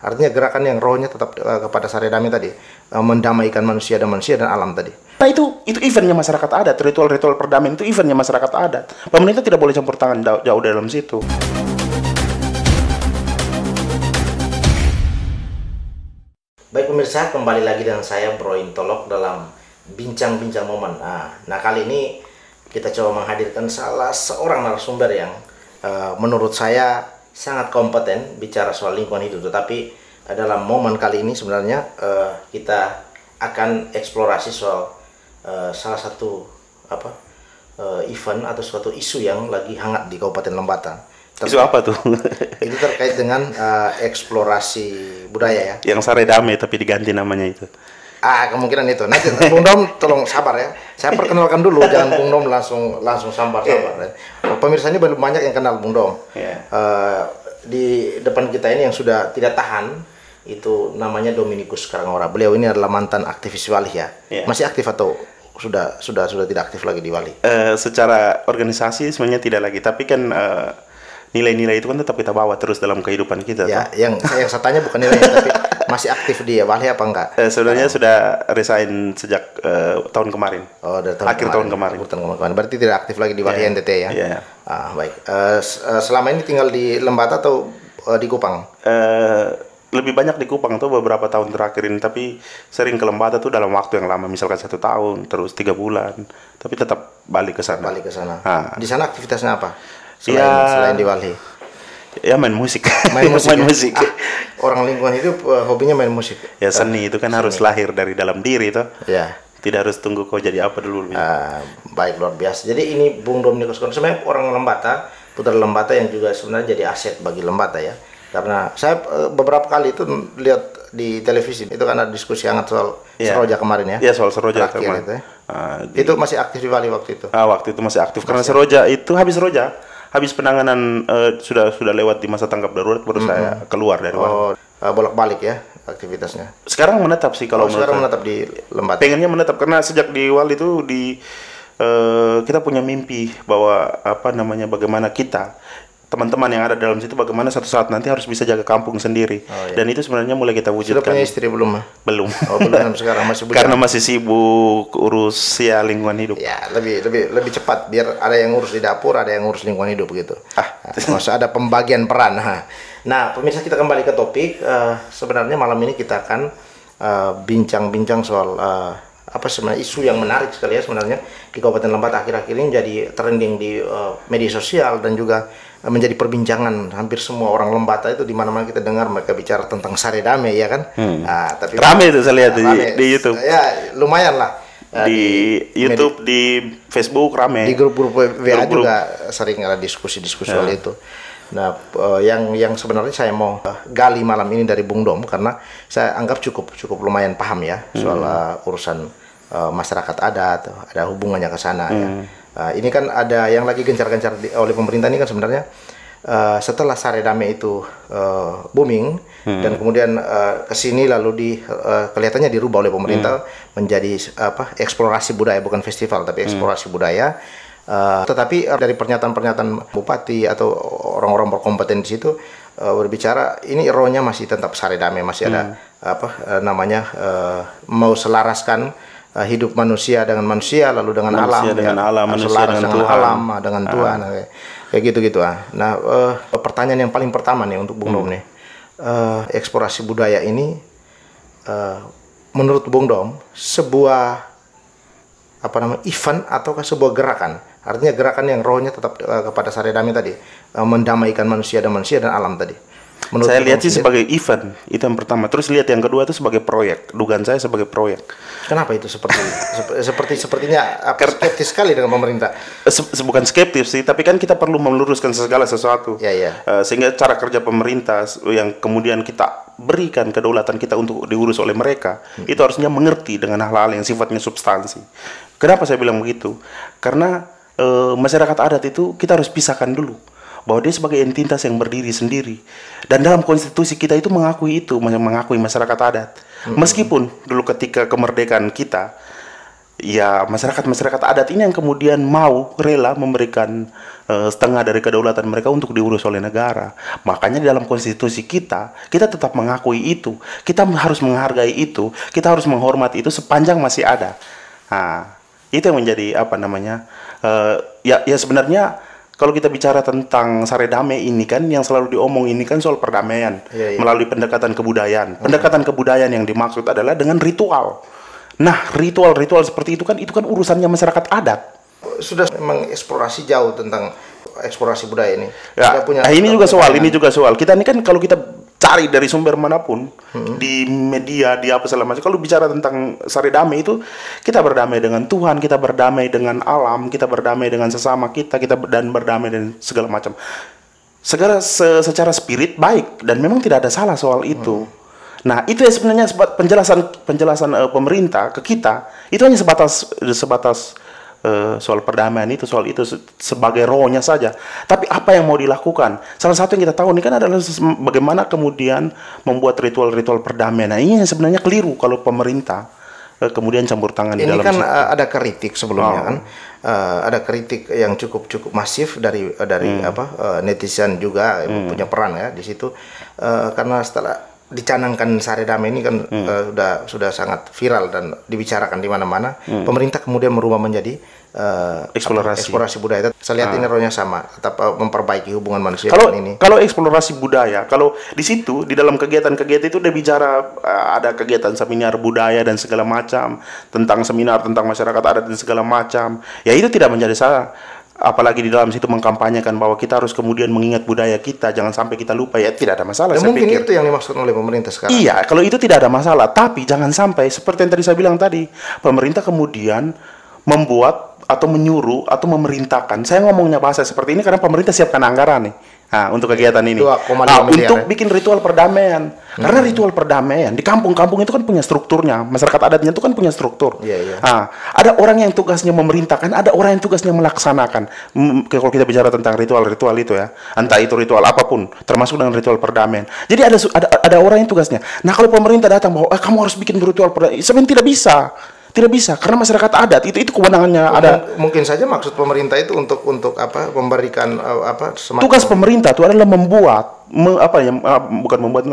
Artinya gerakan yang rohnya tetap kepada Saredame tadi, mendamaikan manusia dan alam tadi. Nah itu eventnya masyarakat adat, ritual-ritual perdamaian itu eventnya masyarakat adat. Pemerintah tidak boleh campur tangan jauh dalam situ. Baik pemirsa, kembali lagi dengan saya Bro Intolok dalam bincang-bincang momen. Nah kali ini kita coba menghadirkan salah seorang narasumber yang menurut saya sangat kompeten bicara soal lingkungan hidup. Tetapi dalam momen kali ini sebenarnya kita akan eksplorasi soal salah satu event atau suatu isu yang lagi hangat di Kabupaten Lembata. Isu apa tuh? Itu terkait dengan eksplorasi budaya ya. Yang Saredame tapi diganti namanya itu. Kemungkinan itu. Nanti Bung Dom tolong sabar ya. Saya perkenalkan dulu, jangan Bung Dom langsung sabar. Pemirsa ini belum banyak yang kenal Bung Dom. Di depan kita ini yang sudah tidak tahan itu namanya Dominikus Karangora. Beliau ini adalah mantan aktivis Wali ya. Masih aktif atau sudah tidak aktif lagi di Wali? Secara organisasi sebenarnya tidak lagi, tapi kan nilai-nilai itu kan tetap kita bawa terus dalam kehidupan kita. Ya, yang saya tanya bukan nilai, tapi masih aktif di Wali apa enggak? Sebenarnya sudah resign sejak tahun kemarin. Dari akhir tahun kemarin. Berarti tidak aktif lagi di Wali NTT ya? Iya. Baik. Selama ini tinggal di Lembata atau di Kupang? Lebih banyak di Kupang tuh beberapa tahun terakhir ini, tapi sering ke Lembata tuh dalam waktu yang lama, misalkan 1 tahun, terus 3 bulan, tapi tetap balik ke sana. Di sana aktivitasnya apa? Selain di Wali? Ya main musik. Main musik. Orang lingkungan hidup hobinya main musik. Ya seni itu kan harus lahir dari dalam diri itu. Ya. Tidak harus tunggu kau jadi apa dulu. Baik, luar biasa. Jadi ini Bung Dominikus sebenarnya orang Lembata, putra Lembata yang juga sebenarnya jadi aset bagi Lembata ya. Karena saya beberapa kali itu lihat di televisi itu kan ada diskusi hangat soal Seroja kemarin ya. Iya, soal Seroja kemarin. Itu, itu masih aktif di Wali waktu itu. Waktu itu masih aktif karena Seroja itu habis penanganan sudah lewat di masa tanggap darurat baru saya keluar dari Wali. Bolak-balik ya aktivitasnya. Sekarang menetap sih kalau sekarang menetap di Lembata. Pengennya menetap karena sejak di Wali itu kita punya mimpi bahwa bagaimana kita teman-teman yang ada dalam situ bagaimana satu saat nanti harus bisa jaga kampung sendiri. Dan itu sebenarnya mulai kita wujudkan. Sudah punya istri belum? Belum. Belum sekarang masih bujang. Karena masih sibuk urus lingkungan hidup. Ya, lebih cepat biar ada yang ngurus di dapur, ada yang ngurus lingkungan hidup gitu. Maksudnya ada pembagian peran. Nah, pemirsa, kita kembali ke topik. Sebenarnya malam ini kita akan bincang-bincang soal sebenarnya isu yang menarik sekali ya sebenarnya di Kabupaten Lembata akhir-akhir ini jadi trending di media sosial dan juga menjadi perbincangan hampir semua orang Lembata itu di mana-mana kita dengar mereka bicara tentang Saredame ya kan. Tapi rame itu saya lihat di YouTube. Ya lumayan lah. Di YouTube, di Facebook rame. Di grup-grup WA juga sering ada diskusi-diskusi soal itu. Nah, yang sebenarnya saya mau gali malam ini dari Bung Dom karena saya anggap cukup lumayan paham ya soal urusan masyarakat adat, ada hubungannya ke sana ya. Ini kan ada yang lagi gencar-gencar oleh pemerintah ini kan sebenarnya setelah Saredame itu booming dan kemudian kesini lalu kelihatannya dirubah oleh pemerintah menjadi eksplorasi budaya, bukan festival tapi eksplorasi budaya. Tetapi dari pernyataan bupati atau orang-orang berkompeten di situ berbicara ini rohnya masih tetap Saredame, masih ada mau selaraskan hidup manusia dengan manusia, lalu dengan manusia alam, dengan alam, manusia dengan Tuhan, alam dengan Tuhan, kayak gitu. Nah, pertanyaan yang paling pertama nih untuk Bung Dom nih, eksplorasi budaya ini, menurut Bung Dom sebuah event ataukah sebuah gerakan? Artinya gerakan yang rohnya tetap kepada Saredame tadi, mendamaikan manusia dan alam tadi. Menurut saya lihat sih sebagai event, itu yang pertama. Terus lihat yang kedua itu sebagai proyek. Dugaan saya sebagai proyek. Kenapa itu sepertinya skeptis sekali dengan pemerintah? Bukan skeptis sih, tapi kan kita perlu meluruskan segala sesuatu. Sehingga cara kerja pemerintah yang kemudian kita berikan kedaulatan kita untuk diurus oleh mereka, itu harusnya mengerti dengan hal-hal yang sifatnya substansi. Kenapa saya bilang begitu? Karena masyarakat adat itu kita harus pisahkan dulu bahwa dia sebagai entitas yang berdiri sendiri, dan dalam konstitusi kita itu mengakui masyarakat adat. Meskipun dulu ketika kemerdekaan kita ya masyarakat adat ini yang kemudian mau rela memberikan setengah dari kedaulatan mereka untuk diurus oleh negara. Makanya di dalam konstitusi kita tetap mengakui itu. Kita harus menghargai itu, kita harus menghormati itu sepanjang masih ada. Nah, itu yang menjadi apa namanya? Ya sebenarnya kalau kita bicara tentang Sare Damai ini kan yang selalu diomong ini kan soal perdamaian melalui pendekatan kebudayaan. Pendekatan kebudayaan yang dimaksud adalah dengan ritual. Nah, ritual-ritual seperti itu kan urusannya masyarakat adat. Sudah mengeksplorasi jauh tentang eksplorasi budaya ini. Ya, ini juga soal. Kita ini kan kalau kita cari dari sumber manapun, di media, di apa segala macam, kalau bicara tentang Sare Damai itu, kita berdamai dengan Tuhan, kita berdamai dengan alam, kita berdamai dengan sesama kita dan berdamai dengan segala macam. Secara spirit baik, dan memang tidak ada salah soal itu. Nah, itu ya sebenarnya penjelasan pemerintah ke kita, itu hanya sebatas soal perdamaian itu, sebagai rohnya saja. Tapi apa yang mau dilakukan? Salah satu yang kita tahu ini kan adalah bagaimana kemudian membuat ritual-ritual perdamaian. Nah, ini yang sebenarnya keliru kalau pemerintah kemudian campur tangan di dalam. Ini kan ada kritik sebelumnya kan, ada kritik yang cukup masif dari netizen juga punya peran ya di situ, karena setelah dicanangkan Sare Damai ini kan sudah sangat viral dan dibicarakan di mana-mana. Pemerintah kemudian merubah menjadi eksplorasi budaya. Saya lihat ini rohnya sama, tetap memperbaiki hubungan manusia ini. Kalau eksplorasi budaya, kalau di situ di dalam kegiatan-kegiatan itu udah bicara ada kegiatan seminar budaya dan segala macam, tentang seminar tentang masyarakat adat dan segala macam. Ya itu tidak menjadi salah. Apalagi di dalam situ mengkampanyekan bahwa kita harus kemudian mengingat budaya kita, jangan sampai kita lupa, ya tidak ada masalah. Ya, mungkin itu yang dimaksud oleh pemerintah sekarang. Iya, kalau itu tidak ada masalah, tapi jangan sampai seperti yang tadi saya bilang tadi, pemerintah kemudian membuat atau menyuruh atau memerintahkan. Saya ngomongnya bahasa seperti ini karena pemerintah siapkan anggaran nih. Nah, untuk kegiatan ini. Untuk bikin ritual perdamaian. Karena ritual perdamaian di kampung-kampung itu kan punya strukturnya. Masyarakat adatnya itu kan punya struktur. Nah, ada orang yang tugasnya memerintahkan, ada orang yang tugasnya melaksanakan. Kalau kita bicara tentang ritual-ritual itu ya, entah itu ritual apapun, termasuk dengan ritual perdamaian. Jadi ada orang yang tugasnya. Nah, kalau pemerintah datang bahwa kamu harus bikin ritual perdamaian, sebenarnya tidak bisa. Tidak bisa, karena masyarakat adat itu kewenangannya ada. Mungkin saja maksud pemerintah itu untuk memberikan semacam. Tugas pemerintah itu adalah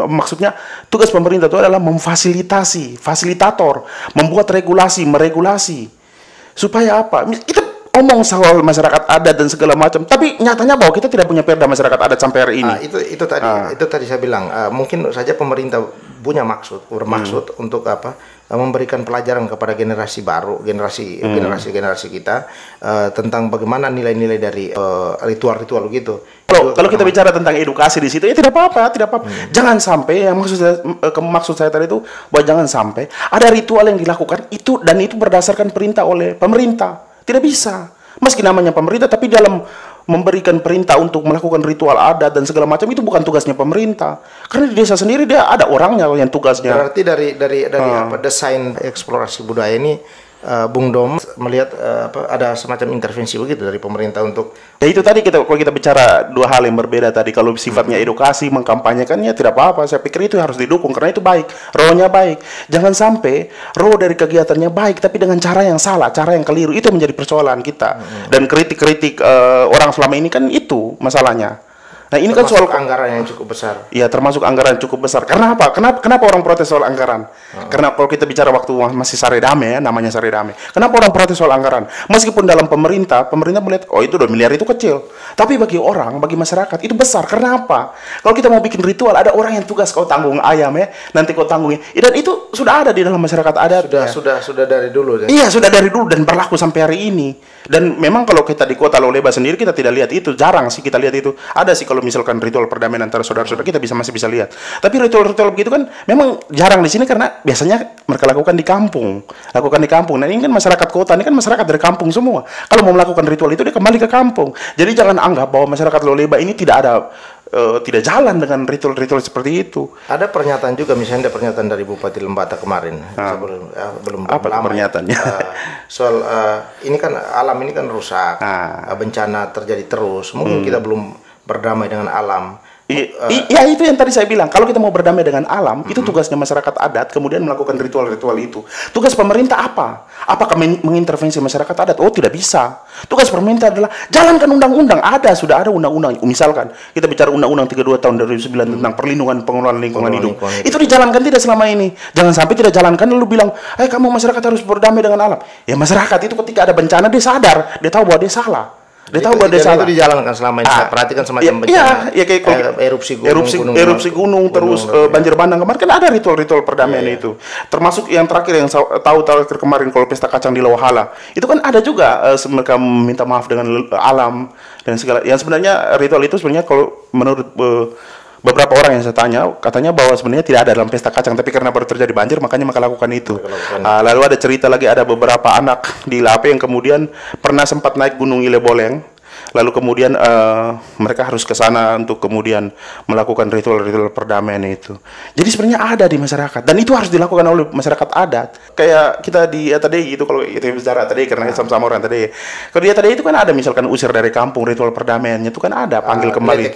maksudnya tugas pemerintah itu adalah fasilitator, membuat meregulasi. Supaya apa? Kita omong soal masyarakat adat dan segala macam, tapi nyatanya bahwa kita tidak punya perda masyarakat adat sampai hari ini. Itu tadi saya bilang, mungkin saja pemerintah punya bermaksud untuk memberikan pelajaran kepada generasi baru, generasi kita tentang bagaimana nilai-nilai dari ritual-ritual gitu. Kalau kita bicara tentang edukasi di situ, ya tidak apa-apa. Jangan sampai yang maksud saya tadi itu bahwa jangan sampai ada ritual yang dilakukan itu dan itu berdasarkan perintah oleh pemerintah. Tidak bisa. Meski namanya pemerintah, tapi dalam memberikan perintah untuk melakukan ritual adat dan segala macam itu bukan tugasnya pemerintah. Karena di desa sendiri dia ada orangnya yang tugasnya. Berarti dari desain eksplorasi budaya ini, Bung Dom melihat ada semacam intervensi begitu dari pemerintah untuk. Ya itu tadi kalau kita bicara dua hal yang berbeda tadi. Kalau sifatnya edukasi, mengkampanyekannya tidak apa-apa. Saya pikir itu harus didukung karena itu baik, rohnya baik. Jangan sampai roh dari kegiatannya baik tapi dengan cara yang salah, cara yang keliru, itu menjadi persoalan kita. Dan kritik-kritik orang selama ini kan itu masalahnya. Nah, ini termasuk kan soal anggaran yang cukup besar. Iya, termasuk anggaran yang cukup besar. Karena apa? Kenapa orang protes soal anggaran? Karena kalau kita bicara waktu masih Sare Damai ya, namanya Sare Damai. Kenapa orang protes soal anggaran? Meskipun dalam pemerintah melihat, oh itu 2 miliar itu kecil. Tapi bagi masyarakat itu besar. Karena apa? Kalau kita mau bikin ritual, ada orang yang tugas kau tanggung ayam ya, nanti kau tanggungnya. Dan itu sudah ada di dalam masyarakat adat. Sudah dari dulu. Iya, sudah dari dulu dan berlaku sampai hari ini. Dan memang kalau kita di kota Loleba sendiri kita tidak lihat itu, jarang sih kita lihat itu. Ada sih kalau misalkan ritual perdamaian antara saudara-saudara kita masih bisa lihat. Tapi ritual-ritual begitu kan memang jarang di sini karena biasanya mereka lakukan di kampung. Nah, ini kan masyarakat kota, ini kan masyarakat dari kampung semua. Kalau mau melakukan ritual itu dia kembali ke kampung. Jadi jangan anggap bahwa masyarakat Loleba ini tidak jalan dengan ritual-ritual seperti itu. Ada pernyataan juga, misalnya ada pernyataan dari Bupati Lembata kemarin, belum apa lama. Pernyataannya? Soal ini kan alam ini kan rusak, bencana terjadi terus. Mungkin kita belum berdamai dengan alam. Iya, itu yang tadi saya bilang. Kalau kita mau berdamai dengan alam, itu tugasnya masyarakat adat, kemudian melakukan ritual-ritual itu. Tugas pemerintah apa? Apakah mengintervensi masyarakat adat? Oh, tidak bisa. Tugas pemerintah adalah jalankan undang-undang. Sudah ada undang-undang. Misalkan kita bicara undang-undang 32 tahun 2009 tentang perlindungan pengelolaan lingkungan hidup. Itu dijalankan tidak selama ini. Jangan sampai tidak jalankan lalu bilang, kamu masyarakat harus berdamai dengan alam. Ya, masyarakat itu ketika ada bencana dia sadar, dia tahu bahwa dia salah. Dia tahu bahwa dia salah. Itu dijalankan selama ini. Saya perhatikan semacam bencana. Iya, kayak erupsi gunung, terus banjir bandang kemarin kan ada ritual-ritual perdamaian itu. Termasuk yang terakhir yang tahu kemarin kalau pesta kacang di Lohala. Itu kan ada juga mereka minta maaf dengan alam dan segala. Yang sebenarnya ritual itu sebenarnya kalau menurut beberapa orang yang saya tanya, katanya bahwa sebenarnya tidak ada dalam pesta kacang, tapi karena baru terjadi banjir makanya mereka lakukan itu. Lalu ada cerita lagi, ada beberapa anak di Lape yang kemudian pernah sempat naik Gunung Ile Boleng, lalu kemudian mereka harus ke sana untuk kemudian melakukan ritual-ritual perdamaian itu. Jadi sebenarnya ada di masyarakat dan itu harus dilakukan oleh masyarakat adat. Kayak kita di ATDI itu, kalau kita bicara ATDI karena sama-sama orang ATDI. Kalau di ATDI itu kan ada misalkan usir dari kampung, ritual perdamaiannya itu kan ada, panggil kembali.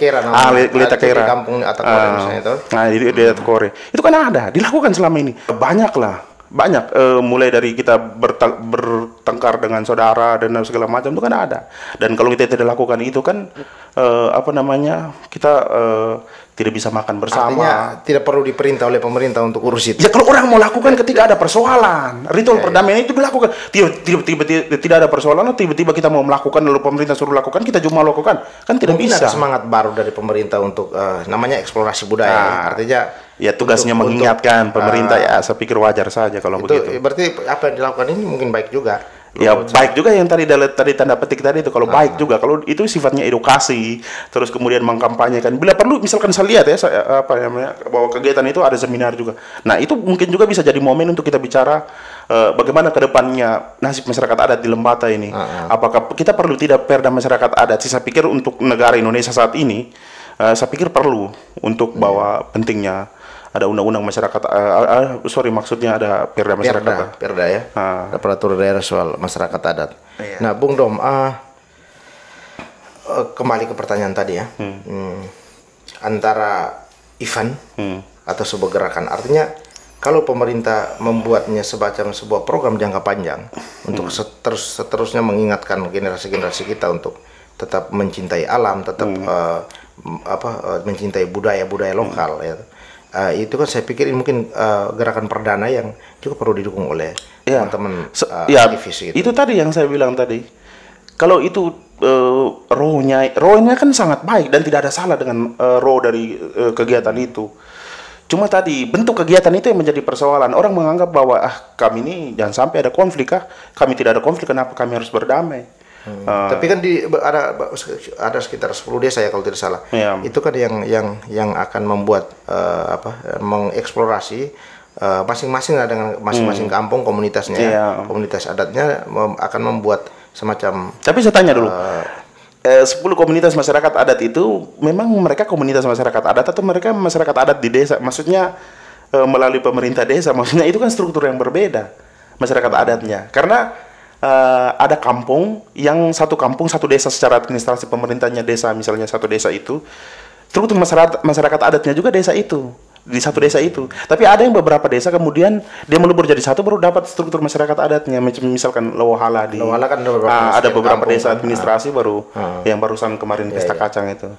Gelita Kera. Kampung Atakore misalnya itu. Nah, di Atakore. Itu kan ada, dilakukan selama ini. Banyak mulai dari kita bertengkar dengan saudara dan segala macam itu kan ada. Dan kalau kita tidak lakukan itu kan kita tidak bisa makan bersama. Artinya tidak perlu diperintah oleh pemerintah untuk urus itu. Ya kalau orang mau lakukan ketika ada persoalan, ritual perdamaian itu dilakukan. Tiba-tiba tidak ada persoalan, tiba-tiba kita mau melakukan lalu pemerintah suruh lakukan, kita cuma lakukan. Kan tidak mungkin bisa. Ada semangat baru dari pemerintah untuk namanya eksplorasi budaya. Artinya ya tugasnya mengingatkan pemerintah, ya saya pikir wajar saja kalau itu, begitu. Berarti apa yang dilakukan ini mungkin baik juga. Ya baik juga yang tadi tanda petik tadi itu, kalau baik juga, kalau itu sifatnya edukasi, terus kemudian mengkampanyekan. Bila perlu misalkan saya lihat ya, bahwa kegiatan itu ada seminar juga. Nah itu mungkin juga bisa jadi momen untuk kita bicara bagaimana kedepannya nasib masyarakat adat di Lembata ini. Apakah kita perlu tidak perda masyarakat adat? Saya pikir untuk negara Indonesia saat ini, saya pikir perlu untuk bahwa pentingnya ada undang-undang masyarakat, maksudnya ada perda masyarakat. Perda ya, ada peraturan daerah soal masyarakat adat. Iya. Nah, Bung Dom, kembali ke pertanyaan tadi ya, antara event atau sebuah gerakan, artinya kalau pemerintah membuatnya sebuah program jangka panjang untuk seterusnya mengingatkan generasi-generasi kita untuk tetap mencintai alam, tetap mencintai budaya lokal ya. Itu kan saya pikir ini mungkin gerakan perdana yang juga perlu didukung oleh teman-teman aktivis gitu. Itu tadi yang saya bilang tadi. Kalau itu rohnya kan sangat baik dan tidak ada salah dengan roh dari kegiatan itu. Cuma tadi bentuk kegiatan itu yang menjadi persoalan. Orang menganggap bahwa kami ini jangan sampai ada konflik kami tidak ada konflik, kenapa kami harus berdamai? Tapi kan ada sekitar 10 desa ya kalau tidak salah. Itu kan yang akan membuat mengeksplorasi masing-masing dengan masing-masing kampung komunitasnya, komunitas adatnya akan membuat semacam. Tapi saya tanya dulu, 10 komunitas masyarakat adat itu memang mereka komunitas masyarakat adat atau mereka masyarakat adat di desa? Maksudnya melalui pemerintah desa, maksudnya itu kan struktur yang berbeda masyarakat adatnya. Karena ada kampung yang satu desa secara administrasi pemerintahnya desa, misalnya satu desa itu struktur masyarakat adatnya juga desa itu, di satu desa itu. Tapi ada yang beberapa desa kemudian dia melebur jadi satu baru dapat struktur masyarakat adatnya, misalkan Lohala kan ada beberapa desa administrasi baru yang barusan kemarin pesta kacang itu.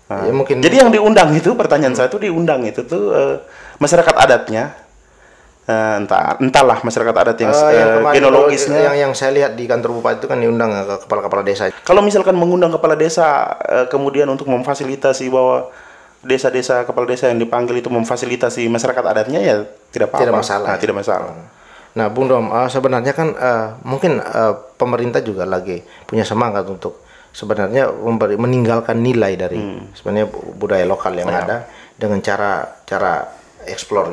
Ya, mungkin jadi yang diundang itu, pertanyaan saya itu diundang itu tuh masyarakat adatnya. Entahlah masyarakat adat yang genealogisnya yang saya lihat di kantor bupati itu kan diundang ke kepala-kepala desa. Kalau misalkan mengundang kepala desa kemudian untuk memfasilitasi bahwa desa-desa kepala desa yang dipanggil itu memfasilitasi masyarakat adatnya, ya tidak apa-apa. Tidak masalah. Nah, Bung Dom, sebenarnya kan mungkin pemerintah juga lagi punya semangat untuk sebenarnya meninggalkan nilai dari sebenarnya budaya lokal yang ada dengan cara explore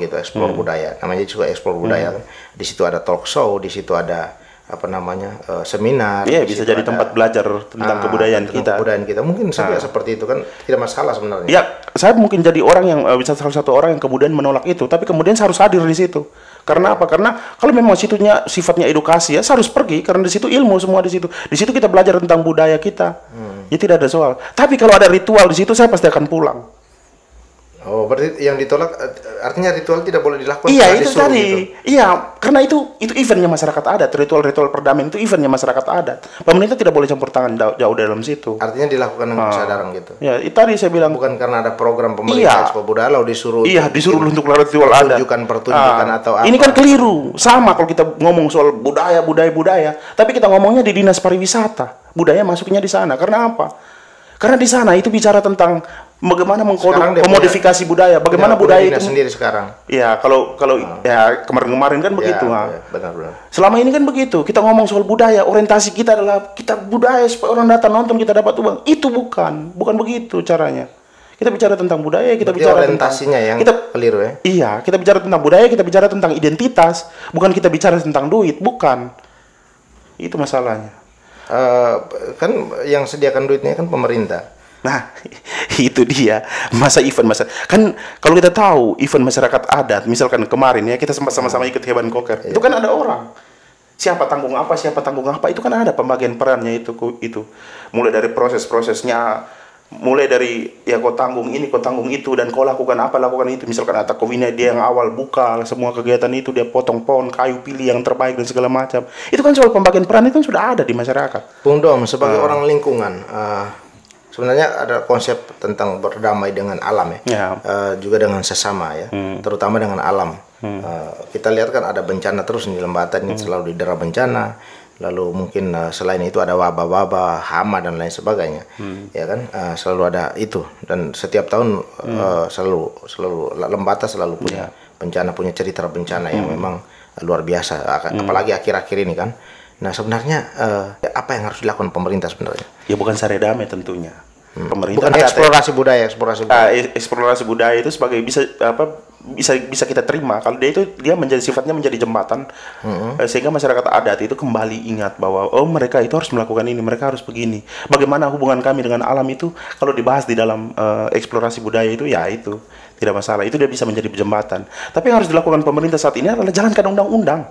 budaya, namanya juga explore budaya. Di situ ada talk show, di situ ada seminar. Iya, bisa jadi tempat belajar tentang kebudayaan kita. Mungkin saja seperti itu kan tidak masalah sebenarnya. Ya, saya mungkin jadi orang yang bisa salah satu orang yang kemudian menolak itu, tapi kemudian saya harus hadir di situ. Karena apa? Karena kalau memang situnya sifatnya edukasi, ya saya harus pergi karena di situ ilmu semua di situ. Di situ kita belajar tentang budaya kita. Ya tidak ada soal. Tapi kalau ada ritual di situ saya pasti akan pulang. Oh, berarti yang ditolak artinya ritual tidak boleh dilakukan. Iya, itu tadi. Gitu. Iya, karena itu eventnya masyarakat adat. Ritual-ritual perdamaian itu eventnya masyarakat adat. Pemerintah tidak boleh campur tangan jauh dalam situ. Artinya dilakukan dengan kesadaran gitu. Ya, itu tadi saya bilang. Bukan karena ada program pemerintah Expo Budaya lalu disuruh. Iya, disuruh untuk ritual adat. Pertunjukan atau apa. Ini kan keliru. Sama kalau kita ngomong soal budaya, tapi kita ngomongnya di Dinas Pariwisata. Budaya masuknya di sana. Karena apa? Karena di sana itu bicara tentang bagaimana mengmodifikasi budaya, bagaimana budaya itu sendiri sekarang. Ya, kalau ya kemarin kan begitu. Ya, benar. Selama ini kan begitu. Kita ngomong soal budaya, orientasi kita adalah kita budaya supaya orang datang nonton kita dapat uang. Itu bukan begitu caranya. Kita bicara tentang budaya, kita bicara orientasinya yang keliru ya. Iya, kita bicara tentang budaya, kita bicara tentang identitas, bukan kita bicara tentang duit, bukan. Itu masalahnya. Kan yang sediakan duitnya kan pemerintah. Nah, itu dia kan kalau kita tahu event masyarakat adat, misalkan kemarin ya kita sama-sama ikut Heban Koker, itu kan ada orang siapa tanggung apa itu kan ada pembagian perannya itu mulai dari prosesnya, mulai dari ya kau tanggung ini, kau tanggung itu, dan kau lakukan itu. Misalkan Atta Kovina dia yang awal buka semua kegiatan itu, dia potong pohon kayu, pilih yang terbaik dan segala macam. Itu kan soal pembagian peran itu kan sudah ada di masyarakat. Bung Dom sebagai orang lingkungan, sebenarnya ada konsep tentang berdamai dengan alam ya. Juga dengan sesama ya, terutama dengan alam. Kita lihat kan ada bencana terus di Lembata ini, selalu didera bencana. Lalu mungkin selain itu ada wabah-wabah, hama dan lain sebagainya, ya kan, selalu ada itu, dan setiap tahun selalu Lembata selalu punya bencana, punya cerita bencana yang memang luar biasa, apalagi akhir-akhir ini kan. Nah sebenarnya apa yang harus dilakukan pemerintah sebenarnya? Ya bukan saredame tentunya. Pemerintah bukan eksplorasi budaya. Eksplorasi budaya itu sebagai bisa kita terima kalau dia sifatnya menjadi jembatan, sehingga masyarakat adat itu kembali ingat bahwa mereka itu harus melakukan ini, mereka harus begini. Bagaimana hubungan kami dengan alam itu kalau dibahas di dalam eksplorasi budaya itu, ya itu tidak masalah, itu dia bisa menjadi jembatan. Tapi yang harus dilakukan pemerintah saat ini adalah jalankan undang-undang.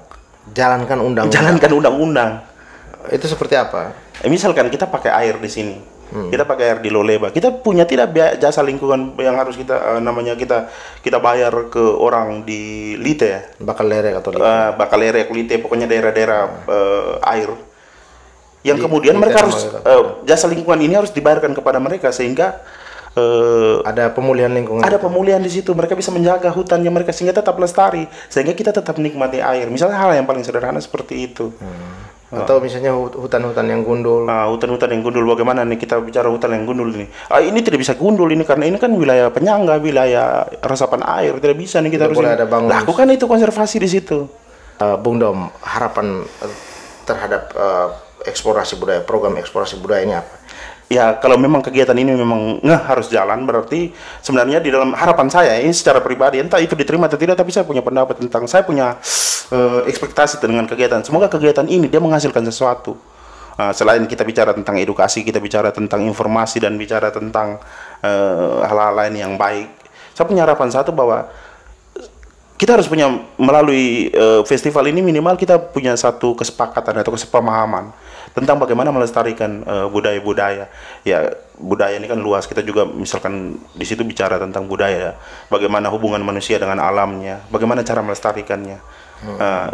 Jalankan undang-undang. Itu seperti apa? Misalkan kita pakai air di sini. Kita pakai air di Loleba. Kita punya tidak jasa lingkungan yang harus kita kita bayar ke orang di Lite ya. Bakalerek atau Lite, pokoknya daerah-daerah air. Yang kemudian mereka harus jasa lingkungan ini harus dibayarkan kepada mereka, sehingga ada pemulihan lingkungan. Ada pemulihan di situ. Mereka bisa menjaga hutannya mereka sehingga tetap lestari, sehingga kita tetap menikmati air. Misalnya hal yang paling sederhana seperti itu. Atau misalnya hutan-hutan yang gundul. Hutan-hutan yang gundul, bagaimana nih kita bicara hutan yang gundul ini? Ini tidak bisa gundul ini karena ini kan wilayah penyangga, wilayah resapan air, tidak bisa nih kita harus lakukan itu konservasi di situ. Bung Dom, harapan terhadap eksplorasi budaya, program eksplorasi budaya ini apa? Ya kalau memang kegiatan ini memang harus jalan, berarti sebenarnya di dalam harapan saya ini secara pribadi, entah itu diterima atau tidak, tapi saya punya pendapat tentang, saya punya ekspektasi dengan kegiatan. Semoga kegiatan ini dia menghasilkan sesuatu. Selain kita bicara tentang edukasi, kita bicara tentang informasi dan bicara tentang hal-hal lain yang baik. Saya punya harapan satu bahwa kita harus punya melalui festival ini minimal kita punya satu kesepakatan atau kesepemahaman tentang bagaimana melestarikan budaya-budaya. Ya, budaya ini kan luas. Kita juga misalkan di situ bicara tentang budaya, bagaimana hubungan manusia dengan alamnya, bagaimana cara melestarikannya.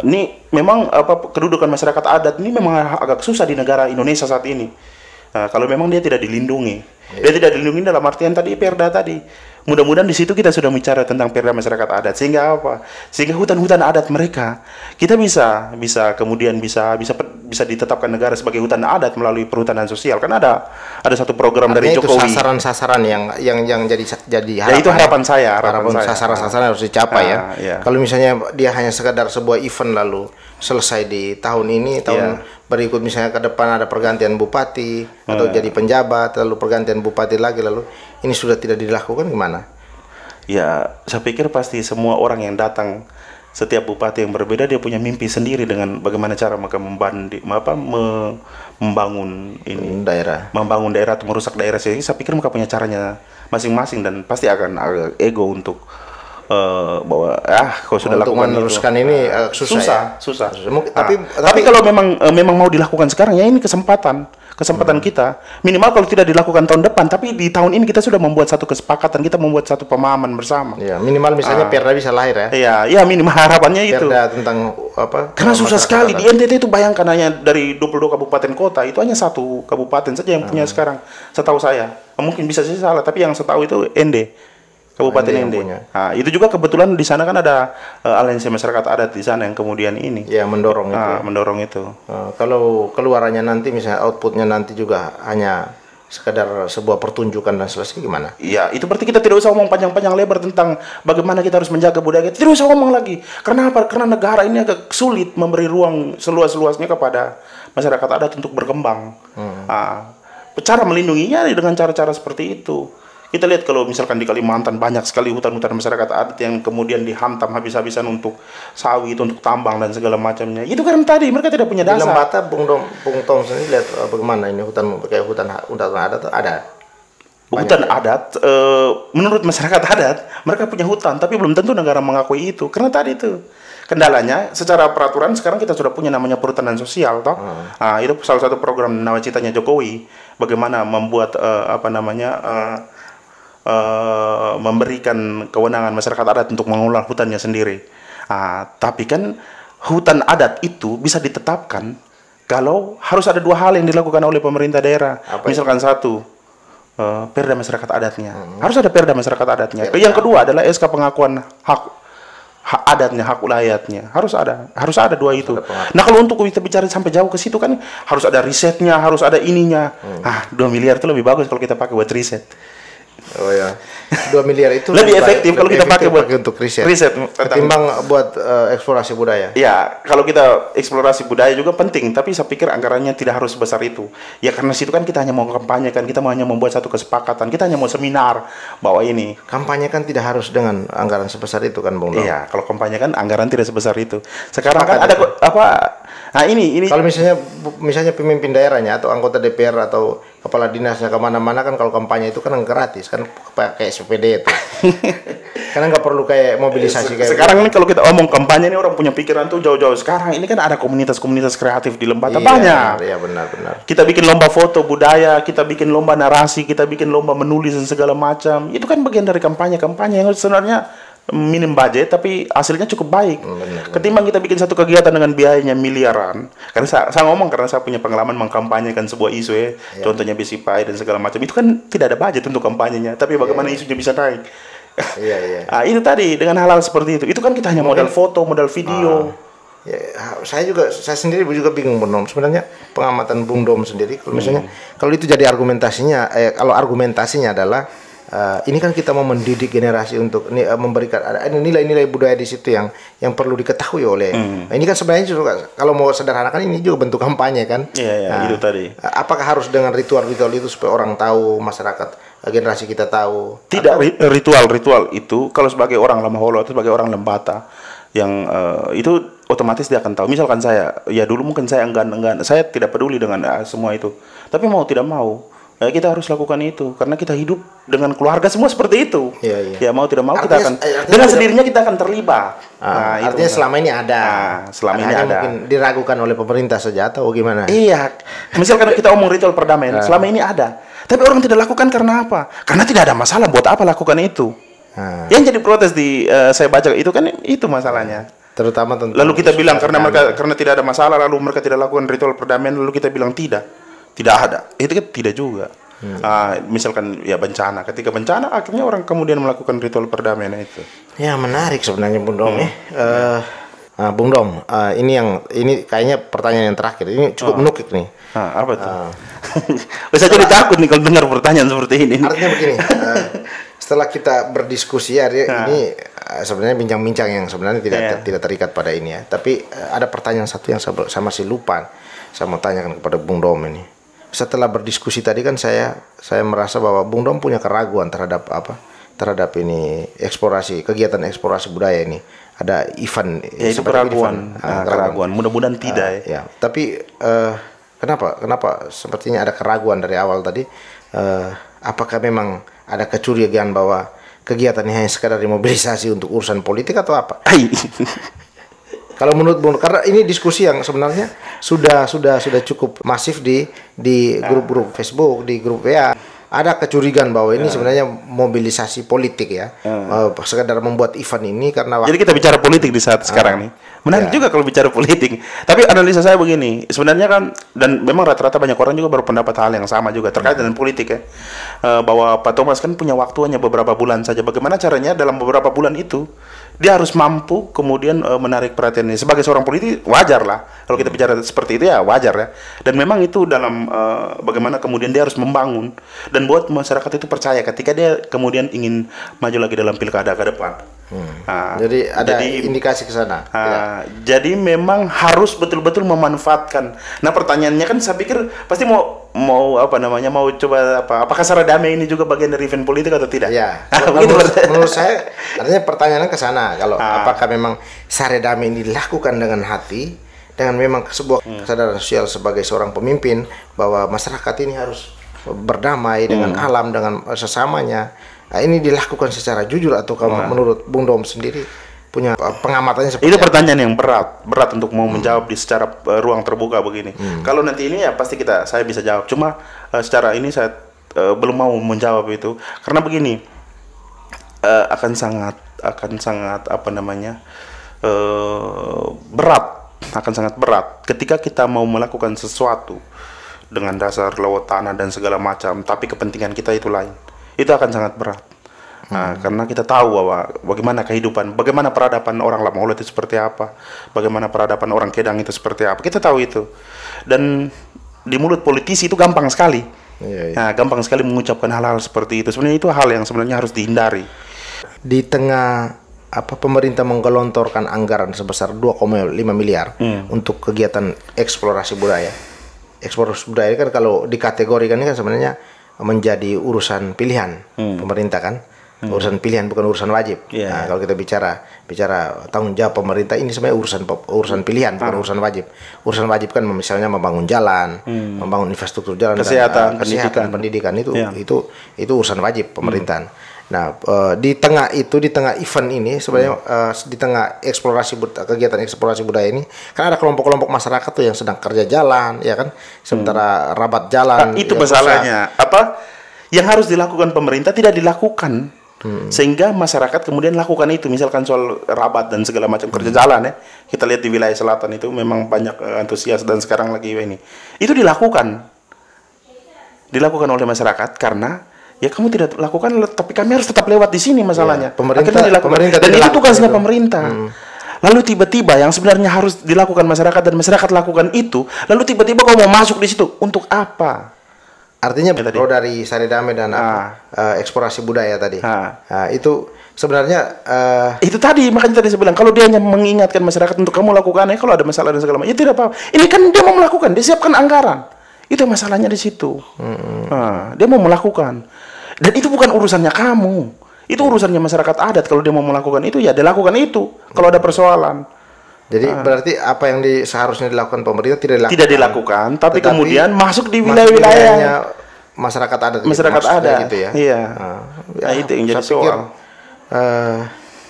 Ini memang kedudukan masyarakat adat ini memang agak susah di negara Indonesia saat ini. Kalau memang dia tidak dilindungi. Dia tidak dilindungi dalam artian tadi Perda tadi. Mudah-mudahan di situ kita sudah bicara tentang Perda masyarakat adat, sehingga apa? Sehingga hutan-hutan adat mereka kita bisa kemudian bisa ditetapkan negara sebagai hutan adat melalui perhutanan sosial. Kan ada satu program dari Jokowi. Itu sasaran-sasaran yang jadi harapan. Ya, itu harapan saya. Sasaran-sasaran harus dicapai ya. Kalau misalnya dia hanya sekadar sebuah event lalu selesai di tahun ini, tahun berikut misalnya ke depan ada pergantian bupati atau jadi penjabat, lalu pergantian bupati lagi, lalu ini sudah tidak dilakukan, gimana? Ya, saya pikir pasti semua orang yang datang, setiap bupati yang berbeda dia punya mimpi sendiri dengan bagaimana cara mereka membangun ini membangun daerah atau merusak daerah. Jadi saya pikir mereka punya caranya masing-masing dan pasti akan ego untuk bahwa kalau sudah untuk lakukan meneruskan itu, ini susah. Tapi kalau memang mau dilakukan sekarang ya ini kesempatan. kesempatan kita. Minimal kalau tidak dilakukan tahun depan, tapi di tahun ini kita sudah membuat satu kesepakatan, kita membuat satu pemahaman bersama. Ya, minimal misalnya Perda bisa lahir ya. Iya, ya minimal harapannya itu. Perda tentang apa? Karena susah sekali di NTT itu, bayangkan hanya dari 22 kabupaten kota itu hanya satu kabupaten saja yang punya sekarang. Setahu saya, mungkin bisa sih salah, tapi yang setahu itu ND. Kabupaten ND. Nah, itu juga kebetulan di sana kan ada aliansi masyarakat adat di sana yang kemudian ini. Ya, mendorong itu. Mendorong itu. Kalau keluarannya nanti misalnya outputnya nanti juga hanya sekedar sebuah pertunjukan dan selesai, gimana? Iya, itu berarti kita tidak usah ngomong panjang-panjang lebar tentang bagaimana kita harus menjaga budaya kita. Tidak usah ngomong lagi. Karena apa? Karena negara ini agak sulit memberi ruang seluas-luasnya kepada masyarakat adat untuk berkembang. Cara melindunginya dengan cara-cara seperti itu. Kita lihat kalau misalkan di Kalimantan banyak sekali hutan-hutan masyarakat adat yang kemudian dihantam habis-habisan untuk sawit, untuk tambang dan segala macamnya. Itu karena tadi mereka tidak punya dasar. Di Lembata, Bung Tom sendiri lihat bagaimana ini hutan kayak hutan adat ada. Hutan adat, menurut masyarakat adat, mereka punya hutan, tapi belum tentu negara mengakui itu. Karena tadi itu kendalanya, secara peraturan sekarang kita sudah punya namanya perhutanan sosial, toh. Itu salah satu program nawacitanya Jokowi, bagaimana membuat memberikan kewenangan masyarakat adat untuk mengelola hutannya sendiri. Tapi kan hutan adat itu bisa ditetapkan kalau harus ada dua hal yang dilakukan oleh pemerintah daerah. Misalkan satu, perda masyarakat adatnya. Harus ada perda masyarakat adatnya. Yang kedua adalah SK pengakuan hak adatnya, hak wilayahnya. Harus ada dua itu. Nah, kalau untuk kita bicara sampai jauh ke situ kan harus ada risetnya, harus ada ininya. 2 miliar itu lebih bagus kalau kita pakai buat riset. Oh ya, 2 miliar itu lebih efektif kalau kita pakai untuk riset ketimbang buat eksplorasi budaya. Ya, kalau kita eksplorasi budaya juga penting, tapi saya pikir anggarannya tidak harus sebesar itu. Ya karena situ kan kita hanya mau kampanye kan, kita hanya membuat satu kesepakatan, kita hanya mau seminar bahwa ini. Kampanye kan tidak harus dengan anggaran sebesar itu kan, Bung Dom? Iya, kalau kampanye kan anggaran tidak sebesar itu. Sekarang kan ada apa? Nah ini. Kalau misalnya pemimpin daerahnya atau anggota DPR atau kepala dinasnya kemana-mana kan kalau kampanye itu kan gratis kan, pakai SPD itu. Karena nggak perlu kayak mobilisasi kayak sekarang ini. Kalau kita omong kampanye ini orang punya pikiran tuh jauh-jauh. Sekarang ini kan ada komunitas-komunitas kreatif di Lembata, banyak. Iya benar. Kita bikin lomba foto budaya, kita bikin lomba narasi, kita bikin lomba menulis dan segala macam. Itu kan bagian dari kampanye yang sebenarnya minim budget tapi hasilnya cukup baik. Ketimbang kita bikin satu kegiatan dengan biayanya miliaran. Karena saya ngomong karena saya punya pengalaman mengkampanyekan sebuah isu ya. Contohnya BCPI dan segala macam. Itu kan tidak ada budget untuk kampanyenya, tapi bagaimana isunya bisa naik. Itu tadi dengan hal-hal seperti itu. Itu kan kita hanya modal foto, modal video. Saya sendiri juga bingung, Bung Dom. Sebenarnya pengamatan Bung Dom sendiri kalau misalnya kalau itu jadi argumentasinya, kalau argumentasinya adalah ini kan kita mau mendidik generasi untuk memberikan nilai-nilai budaya di situ yang perlu diketahui oleh. Ini kan sebenarnya juga kalau mau sederhanakan ini juga bentuk kampanye kan. Itu tadi. Apakah harus dengan ritual-ritual itu supaya orang tahu, masyarakat generasi kita tahu? Tidak, ritual itu kalau sebagai orang Lamaholo atau sebagai orang Lembata yang itu otomatis dia akan tahu. Misalkan saya, ya dulu mungkin saya enggan, saya tidak peduli dengan semua itu. Tapi mau tidak mau kita harus lakukan itu karena kita hidup dengan keluarga semua seperti itu. Ya mau tidak mau kita akan dengan sendirinya kita akan terlibat. Artinya selama ini ada. Selama ini ada. Mungkin diragukan oleh pemerintah saja atau gimana? Iya. Misalkan kita omong ritual perdamaian, selama ini ada. Tapi orang tidak lakukan karena apa? Karena tidak ada masalah. Buat apa lakukan itu? Yang jadi protes saya baca itu kan itu masalahnya. Terutama tentang lalu kita bilang karena tidak ada masalah lalu mereka tidak lakukan ritual perdamaian, lalu kita bilang tidak ada. Itu kan tidak juga. Misalkan ya bencana, ketika bencana akhirnya orang kemudian melakukan ritual perdamaian itu. Ya menarik sebenarnya Bung Dom Bung Dom, ini kayaknya pertanyaan yang terakhir. Ini cukup menukik nih. Apa tuh? Bisa jadi takut nih kalau dengar pertanyaan seperti ini. Artinya begini, setelah kita berdiskusi ini sebenarnya bincang-bincang yang sebenarnya tidak terikat pada ini ya. Tapi ada pertanyaan satu yang saya masih lupa. Saya mau tanyakan kepada Bung Dom ini. Setelah berdiskusi tadi kan saya merasa bahwa Bung Dom punya keraguan terhadap ini kegiatan eksplorasi budaya ini. Ada event itu keraguan. Mudah-mudahan tidak ya. Tapi kenapa sepertinya ada keraguan dari awal tadi? Apakah memang ada kecurigaan bahwa kegiatan ini hanya sekadar dimobilisasi untuk urusan politik atau apa? Kalau menurut Bung, karena ini diskusi yang sebenarnya sudah cukup masif di grup-grup Facebook, di grup WA. Ada kecurigaan bahwa ini sebenarnya mobilisasi politik ya, sekedar membuat event ini karena. Jadi kita bicara politik di saat sekarang nih. Menarik juga kalau bicara politik. Tapi analisa saya begini, sebenarnya kan, dan memang rata-rata banyak orang juga berpendapat hal yang sama juga terkait dengan politik ya, bahwa Pak Thomas kan punya waktu hanya beberapa bulan saja. Bagaimana caranya dalam beberapa bulan itu dia harus mampu kemudian menarik perhatiannya. Sebagai seorang politik wajar lah kalau kita bicara seperti itu, ya wajar ya. Dan memang itu dalam bagaimana kemudian dia harus membangun dan buat masyarakat itu percaya ketika dia kemudian ingin maju lagi dalam pilkada ke depan. Jadi ada indikasi ke sana. Jadi memang harus betul-betul memanfaatkan. Nah, pertanyaannya kan saya pikir pasti mau apa namanya, mau coba apakah Sara Damai ini juga bagian dari event politik atau tidak? Ya. Menurut saya artinya pertanyaannya ke sana, kalau apakah memang Sara Damai ini dilakukan dengan hati, dengan memang sebuah kesadaran sosial sebagai seorang pemimpin bahwa masyarakat ini harus berdamai dengan alam, dengan sesamanya. Nah, ini dilakukan secara jujur atau kalau menurut Bung Dom sendiri punya pengamatannya seperti itu? Pertanyaan yang berat untuk mau menjawab di secara ruang terbuka begini. Kalau nanti ini ya pasti saya bisa jawab. Cuma secara ini saya belum mau menjawab itu karena begini, akan sangat apa namanya, akan sangat berat ketika kita mau melakukan sesuatu dengan dasar lewat tanah dan segala macam, tapi kepentingan kita itu lain. Itu akan sangat berat. Karena kita tahu bahwa bagaimana kehidupan, bagaimana peradaban orang Lamaolo itu seperti apa, bagaimana peradaban orang Kedang itu seperti apa. Kita tahu itu. Dan di mulut politisi itu gampang sekali. Nah, gampang sekali mengucapkan hal-hal seperti itu. Sebenarnya itu hal yang sebenarnya harus dihindari. Di tengah pemerintah menggelontorkan anggaran sebesar 2,5 miliar untuk kegiatan eksplorasi budaya. Eksplorasi budaya kan kalau dikategorikan ini kan sebenarnya menjadi urusan pilihan pemerintah kan, urusan pilihan bukan urusan wajib. Nah, kalau kita bicara tanggung jawab pemerintah ini sebenarnya urusan pilihan bukan urusan wajib. Urusan wajib kan misalnya membangun jalan, membangun infrastruktur jalan, kesehatan, pendidikan itu urusan wajib pemerintahan. Nah, di tengah event ini sebenarnya di tengah kegiatan eksplorasi budaya ini kan ada kelompok-kelompok masyarakat tuh yang sedang kerja jalan, ya kan, sementara rabat jalan. Itu masalahnya. Yang harus dilakukan pemerintah tidak dilakukan, sehingga masyarakat kemudian lakukan itu. Misalkan soal rabat dan segala macam kerja jalan ya, kita lihat di wilayah selatan itu memang banyak antusias dan sekarang lagi ini. Itu dilakukan oleh masyarakat karena ya kamu tidak lakukan, tapi kami harus tetap lewat di sini masalahnya. Pemerintah dan itu tugasnya pemerintah. Lalu tiba-tiba yang sebenarnya harus dilakukan masyarakat dan masyarakat lakukan itu, lalu tiba-tiba kau mau masuk di situ untuk apa? Artinya kalau dari Sara Damai dan eksplorasi budaya tadi, itu sebenarnya itu tadi makanya tadi saya bilang kalau dia hanya mengingatkan masyarakat untuk kamu lakukan kalau ada masalah dan segala macam, ya tidak apa-apa. Ini kan dia mau melakukan, dia siapkan anggaran. Itu masalahnya di situ. Dia mau melakukan. Dan itu bukan urusannya kamu. Itu urusannya masyarakat adat. Kalau dia mau melakukan itu, ya dia lakukan itu. Kalau ada persoalan. Jadi berarti apa yang seharusnya dilakukan pemerintah tidak dilakukan. Tapi kemudian masuk di wilayah-wilayah masyarakat adat. Masyarakat adat. Gitu ya. Iya. Nah, itu yang jadi soal.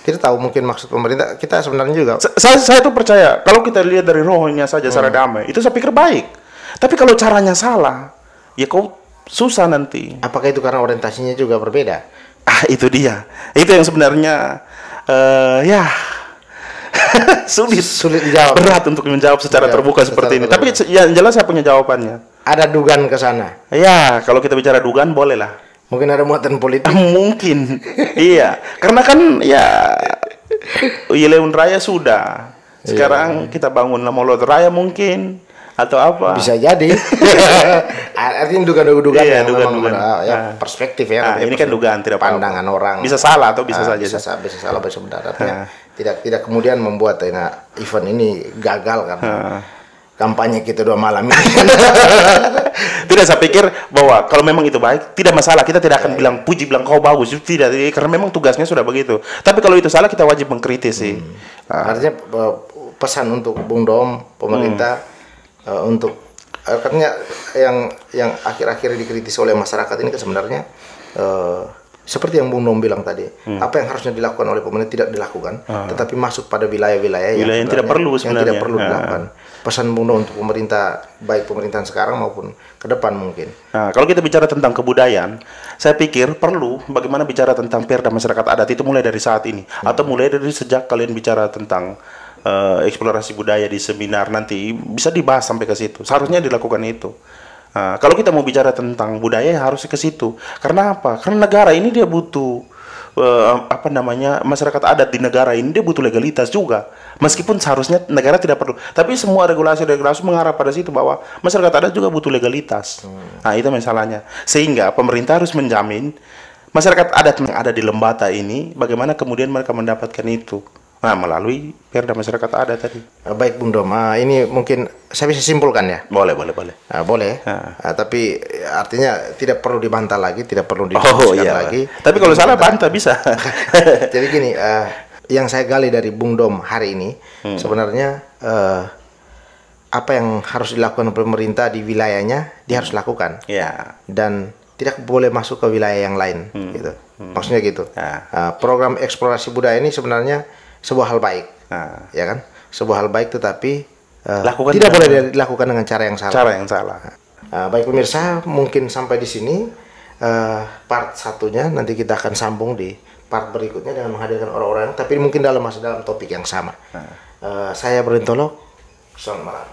Kita tahu mungkin maksud pemerintah. Kita sebenarnya juga. Saya tuh percaya. Kalau kita lihat dari rohnya saja Sara Damai, itu saya pikir baik. Tapi kalau caranya salah, ya kau susah nanti. Apakah itu karena orientasinya juga berbeda? Itu dia. Itu yang sebenarnya ya sulit dijawab. Berat untuk menjawab secara terbuka seperti ini. Tapi yang jelas saya punya jawabannya. Ada dugaan ke sana? Ya, kalau kita bicara dugaan boleh lah. Mungkin ada muatan politik. Mungkin. Iya. Karena kan ya Leun Raya sudah. Sekarang kita bangun Lamaolo Raya mungkin. Atau apa? Bisa jadi. Artinya dugaan-dugaan yang ya perspektif ya. Ini kan dugaan, tidak pandangan orang. Bisa salah atau bisa saja. Bisa salah, bisa benar. Artinya tidak kemudian membuat event ini gagal karena kampanye kita 2 malam ini. Tidak, saya pikir bahwa kalau memang itu baik, tidak masalah. Kita tidak akan bilang kau bagus. Tidak, karena memang tugasnya sudah begitu. Tapi kalau itu salah, kita wajib mengkritisi. Artinya pesan untuk Bung Dom, pemerintah, untuk karena yang akhir-akhir dikritisi oleh masyarakat ini kan sebenarnya seperti yang Bung Nom bilang tadi, apa yang harusnya dilakukan oleh pemerintah tidak dilakukan, tetapi masuk pada wilayah-wilayah yang tidak perlu sebenarnya. Yang tidak perlu dilakukan. Pesan Bung Nom untuk pemerintah, baik pemerintahan sekarang maupun ke depan mungkin. Nah, kalau kita bicara tentang kebudayaan, saya pikir perlu bagaimana bicara tentang perda masyarakat adat itu mulai dari saat ini, atau mulai dari sejak kalian bicara tentang eksplorasi budaya di seminar nanti bisa dibahas sampai ke situ. Seharusnya dilakukan itu. Nah, kalau kita mau bicara tentang budaya ya harus ke situ. Karena apa? Karena negara ini dia butuh masyarakat adat di negara ini dia butuh legalitas juga. Meskipun seharusnya negara tidak perlu, tapi semua regulasi mengarah pada situ bahwa masyarakat adat juga butuh legalitas. Nah, itu masalahnya. Sehingga pemerintah harus menjamin masyarakat adat yang ada di Lembata ini bagaimana kemudian mereka mendapatkan itu. Nah, melalui perda masyarakat adat tadi. Baik Bung Dom, ini mungkin saya bisa simpulkan ya? Boleh. Boleh. Tapi artinya tidak perlu dibantah lagi, tidak perlu didiskusikan lagi. Tapi kalau salah bantah bisa. Jadi gini, yang saya gali dari Bung Dom hari ini, sebenarnya apa yang harus dilakukan pemerintah di wilayahnya, dia harus lakukan. Dan tidak boleh masuk ke wilayah yang lain, gitu. Maksudnya gitu. Program eksplorasi budaya ini sebenarnya sebuah hal baik, ya kan? Sebuah hal baik, tetapi tidak boleh dilakukan dengan cara yang salah. Baik pemirsa, mungkin sampai di sini part satunya. Nanti kita akan sambung di part berikutnya dengan menghadirkan orang-orang, tapi mungkin masih dalam topik yang sama. Saya Berintolok, selamat malam.